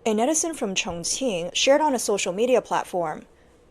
A netizen from Chongqing shared on a social media platform,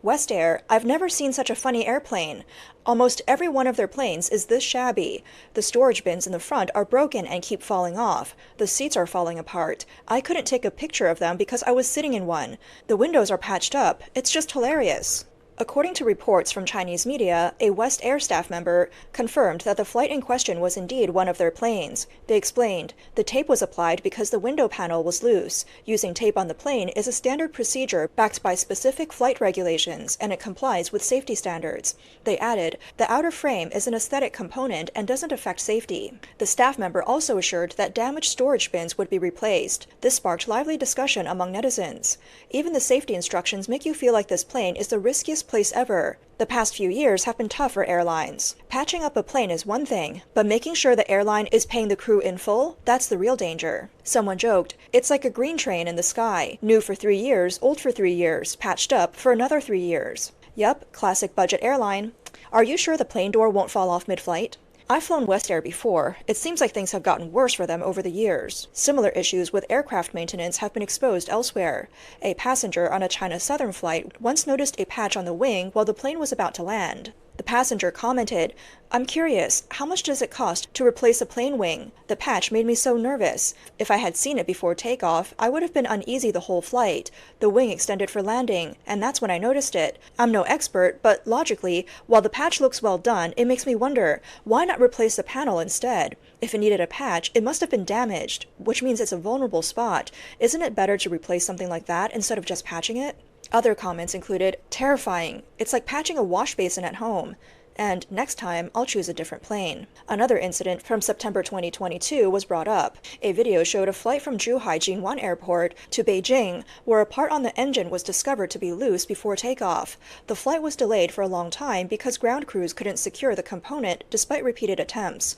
West Air, I've never seen such a funny airplane. Almost every one of their planes is this shabby. The storage bins in the front are broken and keep falling off. The seats are falling apart. I couldn't take a picture of them because I was sitting in one. The windows are patched up. It's just hilarious. According to reports from Chinese media, a West Air staff member confirmed that the flight in question was indeed one of their planes. They explained, the tape was applied because the window panel was loose. Using tape on the plane is a standard procedure backed by specific flight regulations, and it complies with safety standards. They added, the outer frame is an aesthetic component and doesn't affect safety. The staff member also assured that damaged storage bins would be replaced. This sparked lively discussion among netizens. Even the safety instructions make you feel like this plane is the riskiest place ever. The past few years have been tough for airlines. Patching up a plane is one thing, but making sure the airline is paying the crew in full, that's the real danger. Someone joked, it's like a green train in the sky. New for 3 years, old for 3 years, patched up for another 3 years. Yup, classic budget airline. Are you sure the plane door won't fall off mid-flight? I've flown West Air before. It seems like things have gotten worse for them over the years. Similar issues with aircraft maintenance have been exposed elsewhere. A passenger on a China Southern flight once noticed a patch on the wing while the plane was about to land. The passenger commented, I'm curious, how much does it cost to replace a plane wing? The patch made me so nervous. If I had seen it before takeoff, I would have been uneasy the whole flight. The wing extended for landing, and that's when I noticed it. I'm no expert, but logically, while the patch looks well done, it makes me wonder, why not replace the panel instead? If it needed a patch, it must have been damaged, which means it's a vulnerable spot. Isn't it better to replace something like that instead of just patching it? Other comments included, terrifying. It's like patching a wash basin at home. And next time, I'll choose a different plane. Another incident from September 2022 was brought up. A video showed a flight from Zhuhai Jinwan Airport to Beijing, where a part on the engine was discovered to be loose before takeoff. The flight was delayed for a long time because ground crews couldn't secure the component despite repeated attempts.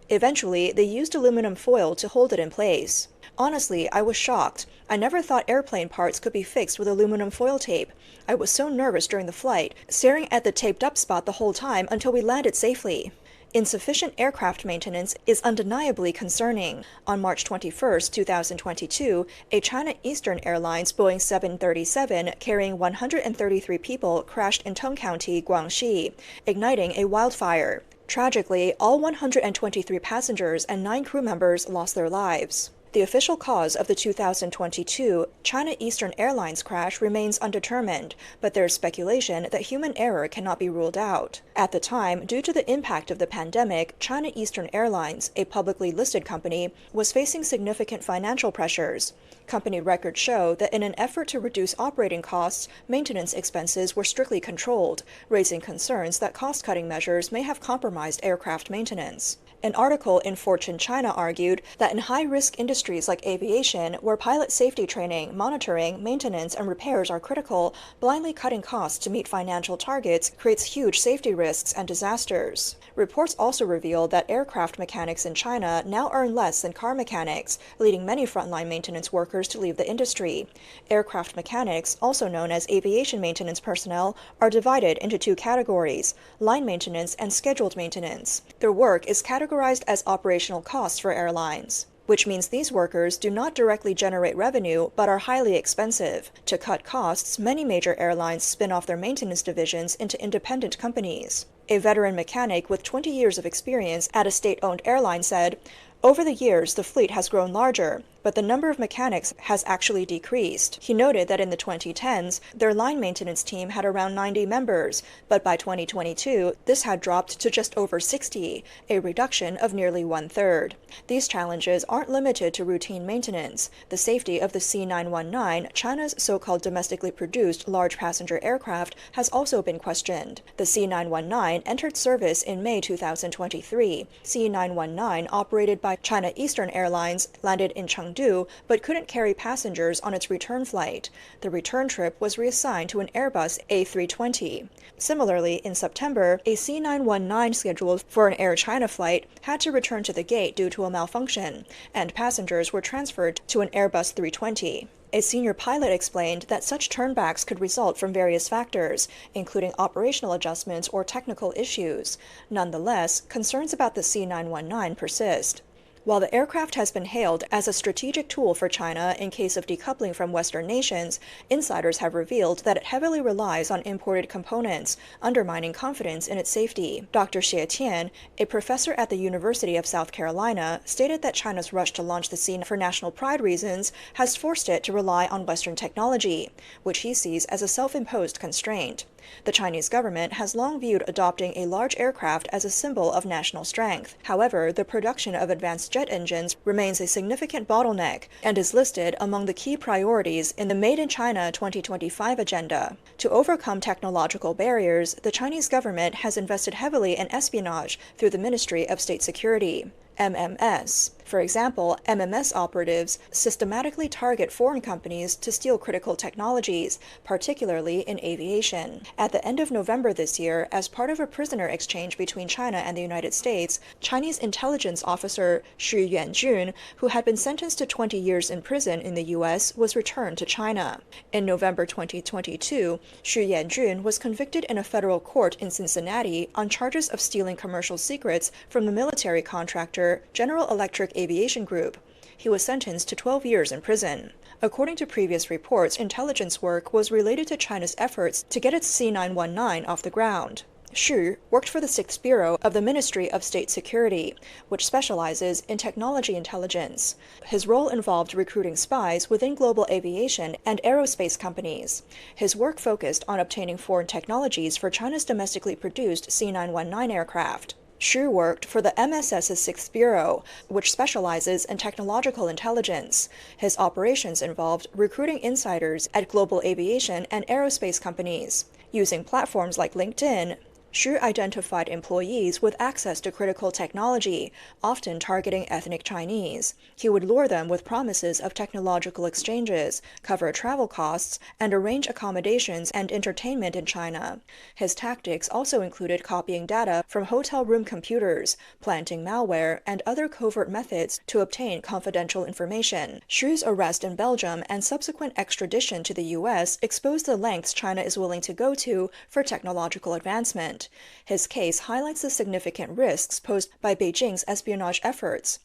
Eventually, they used aluminum foil to hold it in place. Honestly, I was shocked. I never thought airplane parts could be fixed with aluminum foil tape. I was so nervous during the flight, staring at the taped up spot the whole time until we landed safely. Insufficient aircraft maintenance is undeniably concerning. On March 21, 2022, a China Eastern Airlines Boeing 737 carrying 133 people crashed in Teng County, Guangxi, igniting a wildfire. Tragically, all 123 passengers and 9 crew members lost their lives. The official cause of the 2022 China Eastern Airlines crash remains undetermined, but there is speculation that human error cannot be ruled out. At the time, due to the impact of the pandemic, China Eastern Airlines, a publicly listed company, was facing significant financial pressures. Company records show that in an effort to reduce operating costs, maintenance expenses were strictly controlled, raising concerns that cost-cutting measures may have compromised aircraft maintenance. An article in Fortune China argued that in high-risk industries like aviation, where pilot safety training, monitoring, maintenance, and repairs are critical, blindly cutting costs to meet financial targets creates huge safety risks and disasters. Reports also reveal that aircraft mechanics in China now earn less than car mechanics, leading many frontline maintenance workers to leave the industry. Aircraft mechanics, also known as aviation maintenance personnel, are divided into 2 categories: line maintenance and scheduled maintenance. Their work is categorized as operational costs for airlines, which means these workers do not directly generate revenue but are highly expensive. To cut costs, many major airlines spin off their maintenance divisions into independent companies. A veteran mechanic with 20 years of experience at a state-owned airline said, "Over the years, the fleet has grown larger, but the number of mechanics has actually decreased." He noted that in the 2010s, their line maintenance team had around 90 members, but by 2022, this had dropped to just over 60, a reduction of nearly 1/3. These challenges aren't limited to routine maintenance. The safety of the C919, China's so-called domestically produced large passenger aircraft, has also been questioned. The C919 entered service in May 2023. C919, operated by China Eastern Airlines, landed in Chengdu but couldn't carry passengers on its return flight. The return trip was reassigned to an Airbus A320. Similarly, in September, a C919 scheduled for an Air China flight had to return to the gate due to a malfunction, and passengers were transferred to an Airbus 320. A senior pilot explained that such turnbacks could result from various factors, including operational adjustments or technical issues. Nonetheless, concerns about the C919 persist. While the aircraft has been hailed as a strategic tool for China in case of decoupling from Western nations, insiders have revealed that it heavily relies on imported components, undermining confidence in its safety. Dr. Xie Tian, a professor at the University of South Carolina, stated that China's rush to launch the C-9 for national pride reasons has forced it to rely on Western technology, which he sees as a self-imposed constraint. The Chinese government has long viewed adopting a large aircraft as a symbol of national strength. However, the production of advanced jet engines remains a significant bottleneck and is listed among the key priorities in the Made in China 2025 agenda. To overcome technological barriers, the Chinese government has invested heavily in espionage through the Ministry of State Security, MMS. For example, MMS operatives systematically target foreign companies to steal critical technologies, particularly in aviation. At the end of November this year, as part of a prisoner exchange between China and the United States, Chinese intelligence officer Xu Yanjun, who had been sentenced to 20 years in prison in the U.S., was returned to China. In November 2022, Xu Yanjun was convicted in a federal court in Cincinnati on charges of stealing commercial secrets from the military contractor General Electric Aviation Group. He was sentenced to 12 years in prison. According to previous reports, intelligence work was related to China's efforts to get its C919 off the ground. Xu worked for the 6th Bureau of the Ministry of State Security, which specializes in technology intelligence. His role involved recruiting spies within global aviation and aerospace companies. His work focused on obtaining foreign technologies for China's domestically produced C919 aircraft. Xu worked for the MSS's 6th Bureau, which specializes in technological intelligence. His operations involved recruiting insiders at global aviation and aerospace companies. Using platforms like LinkedIn, Xu identified employees with access to critical technology, often targeting ethnic Chinese. He would lure them with promises of technological exchanges, cover travel costs, and arrange accommodations and entertainment in China. His tactics also included copying data from hotel room computers, planting malware, and other covert methods to obtain confidential information. Xu's arrest in Belgium and subsequent extradition to the U.S. exposed the lengths China is willing to go to for technological advancement. His case highlights the significant risks posed by Beijing's espionage efforts.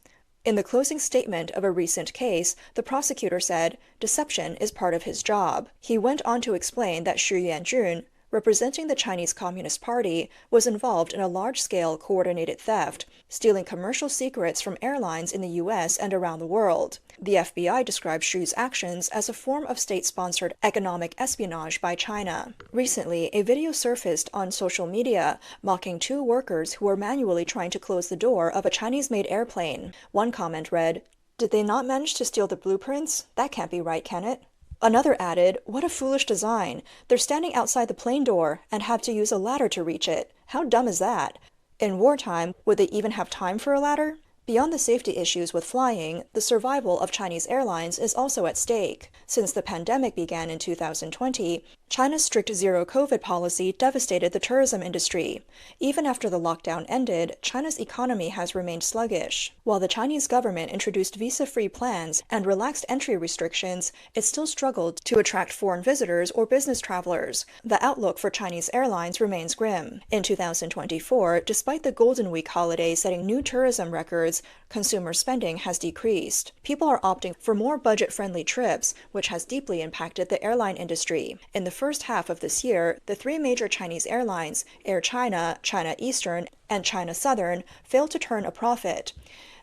In the closing statement of a recent case, the prosecutor said, "Deception is part of his job." He went on to explain that Xu Yanjun, representing the Chinese Communist Party, was involved in a large-scale coordinated theft, stealing commercial secrets from airlines in the U.S. and around the world. The FBI described Xu's actions as a form of state-sponsored economic espionage by China. Recently, a video surfaced on social media mocking two workers who were manually trying to close the door of a Chinese-made airplane. One comment read, "Did they not manage to steal the blueprints? That can't be right, can it?" Another added, "What a foolish design. They're standing outside the plane door and have to use a ladder to reach it. How dumb is that? In wartime, would they even have time for a ladder?" Beyond the safety issues with flying, the survival of Chinese airlines is also at stake. Since the pandemic began in 2020, China's strict zero-COVID policy devastated the tourism industry. Even after the lockdown ended, China's economy has remained sluggish. While the Chinese government introduced visa-free plans and relaxed entry restrictions, it still struggled to attract foreign visitors or business travelers. The outlook for Chinese airlines remains grim. In 2024, despite the Golden Week holiday setting new tourism records, consumer spending has decreased. People are opting for more budget-friendly trips, which has deeply impacted the airline industry. In the first half of this year, the three major Chinese airlines, Air China, China Eastern, and China Southern, failed to turn a profit.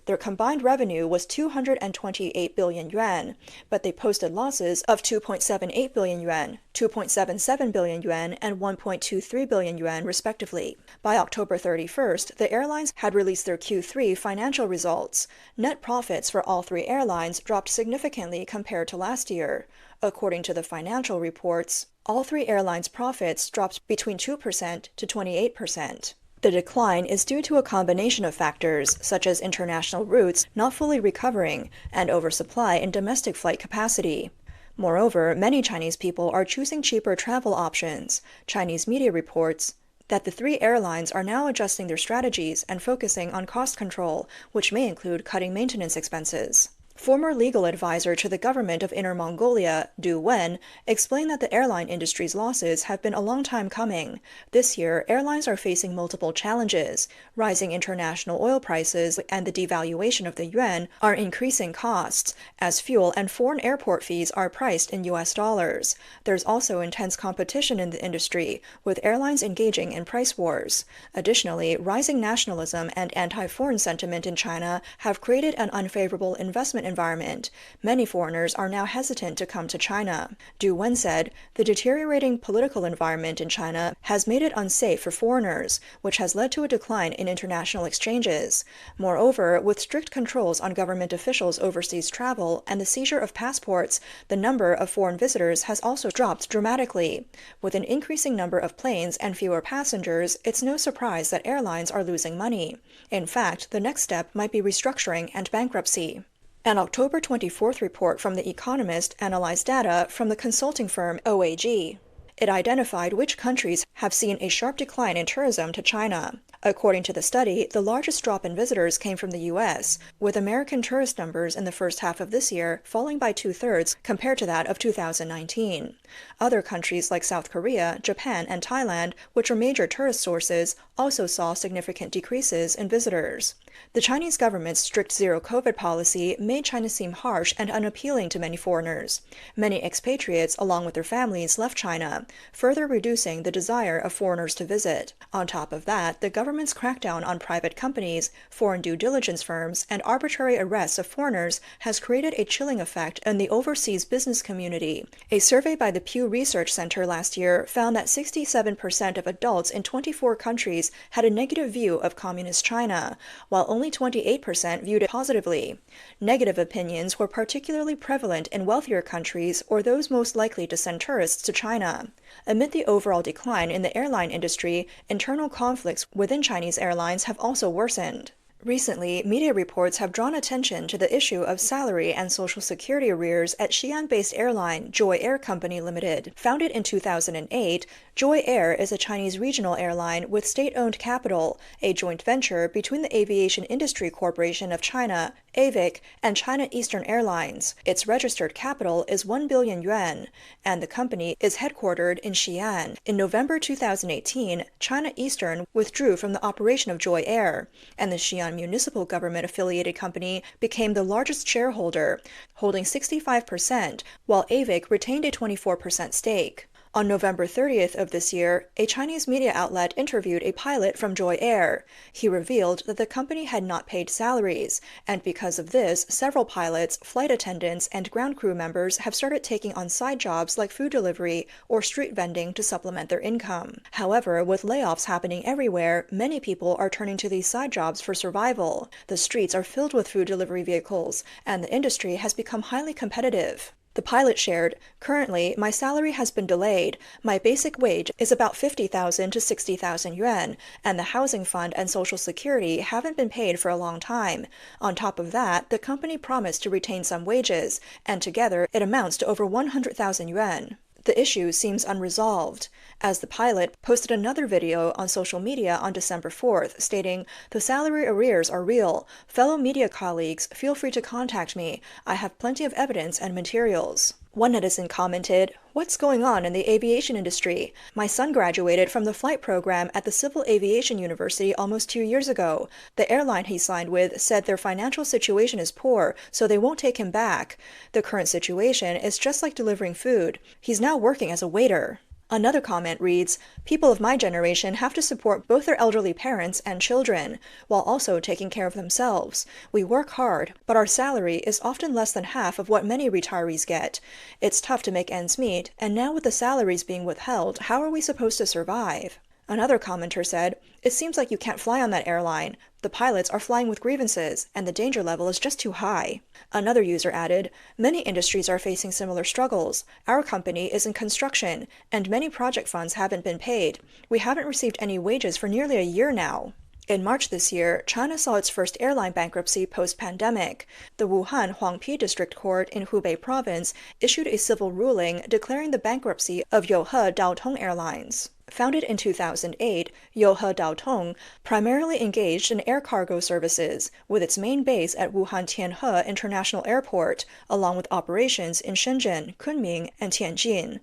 Their combined revenue was 228 billion yuan, but they posted losses of 2.78 billion yuan, 2.77 billion yuan, and 1.23 billion yuan, respectively. By October 31st, the airlines had released their Q3 financial results. Net profits for all three airlines dropped significantly compared to last year. According to the financial reports, all three airlines' profits dropped between 2% to 28%. The decline is due to a combination of factors, such as international routes not fully recovering and oversupply in domestic flight capacity. Moreover, many Chinese people are choosing cheaper travel options. Chinese media reports that the three airlines are now adjusting their strategies and focusing on cost control, which may include cutting maintenance expenses. Former legal advisor to the government of Inner Mongolia, Du Wen, explained that the airline industry's losses have been a long time coming. This year, airlines are facing multiple challenges. Rising international oil prices and the devaluation of the yuan are increasing costs, as fuel and foreign airport fees are priced in US dollars. There's also intense competition in the industry, with airlines engaging in price wars. Additionally, rising nationalism and anti-foreign sentiment in China have created an unfavorable investment environment. Many foreigners are now hesitant to come to China. Du Wen said, "The deteriorating political environment in China has made it unsafe for foreigners, which has led to a decline in international exchanges. Moreover, with strict controls on government officials' overseas travel and the seizure of passports, the number of foreign visitors has also dropped dramatically. With an increasing number of planes and fewer passengers, it's no surprise that airlines are losing money. In fact, the next step might be restructuring and bankruptcy." An October 24th report from The Economist analyzed data from the consulting firm OAG. It identified which countries have seen a sharp decline in tourism to China. According to the study, the largest drop in visitors came from the US, with American tourist numbers in the first half of this year falling by 2/3 compared to that of 2019. Other countries like South Korea, Japan, and Thailand, which are major tourist sources, also saw significant decreases in visitors. The Chinese government's strict zero-COVID policy made China seem harsh and unappealing to many foreigners. Many expatriates, along with their families, left China, further reducing the desire of foreigners to visit. On top of that, the government's crackdown on private companies, foreign due diligence firms, and arbitrary arrests of foreigners has created a chilling effect in the overseas business community. A survey by the Pew Research Center last year found that 67% of adults in 24 countries had a negative view of communist China, while only 28% viewed it positively. Negative opinions were particularly prevalent in wealthier countries or those most likely to send tourists to China. Amid the overall decline in the airline industry, internal conflicts within Chinese airlines have also worsened. Recently, media reports have drawn attention to the issue of salary and social security arrears at Xi'an-based airline Joy Air Company Limited. Founded in 2008, Joy Air is a Chinese regional airline with state-owned capital, a joint venture between the Aviation Industry Corporation of China, AVIC, and China Eastern Airlines. Its registered capital is 1 billion yuan, and the company is headquartered in Xi'an. In November 2018, China Eastern withdrew from the operation of Joy Air, and the Xi'an municipal government-affiliated company became the largest shareholder, holding 65%, while AVIC retained a 24% stake. On November 30th of this year, a Chinese media outlet interviewed a pilot from Joy Air. He revealed that the company had not paid salaries, and because of this, several pilots, flight attendants, and ground crew members have started taking on side jobs like food delivery or street vending to supplement their income. However, with layoffs happening everywhere, many people are turning to these side jobs for survival. The streets are filled with food delivery vehicles, and the industry has become highly competitive. The pilot shared, "Currently, my salary has been delayed. My basic wage is about 50,000 to 60,000 yuan, and the housing fund and social security haven't been paid for a long time. On top of that, the company promised to retain some wages, and together it amounts to over 100,000 yuan. The issue seems unresolved," as the pilot posted another video on social media on December 4th, stating, "The salary arrears are real. Fellow media colleagues, feel free to contact me. I have plenty of evidence and materials." One netizen commented, "What's going on in the aviation industry? My son graduated from the flight program at the Civil Aviation University almost 2 years ago. The airline he signed with said their financial situation is poor, so they won't take him back. The current situation is just like delivering food. He's now working as a waiter." Another comment reads, "People of my generation have to support both their elderly parents and children, while also taking care of themselves. We work hard, but our salary is often less than half of what many retirees get. It's tough to make ends meet, and now with the salaries being withheld, how are we supposed to survive?" Another commenter said, "It seems like you can't fly on that airline. The pilots are flying with grievances, and the danger level is just too high." Another user added, "Many industries are facing similar struggles. Our company is in construction, and many project funds haven't been paid. We haven't received any wages for nearly a year now." In March this year, China saw its first airline bankruptcy post-pandemic. The Wuhan Huangpi District Court in Hubei Province issued a civil ruling declaring the bankruptcy of Yohe Daotong Airlines. Founded in 2008, Yohe Daotong primarily engaged in air cargo services, with its main base at Wuhan Tianhe International Airport, along with operations in Shenzhen, Kunming, and Tianjin.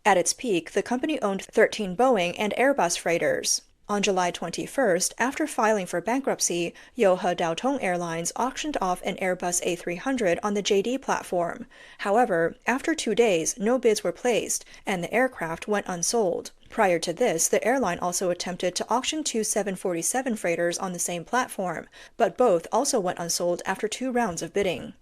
At its peak, the company owned 13 Boeing and Airbus freighters. On July 21st, after filing for bankruptcy, Yohe Daotong Airlines auctioned off an Airbus A300 on the JD platform. However, after 2 days, no bids were placed, and the aircraft went unsold. Prior to this, the airline also attempted to auction 2 747 freighters on the same platform, but both also went unsold after 2 rounds of bidding.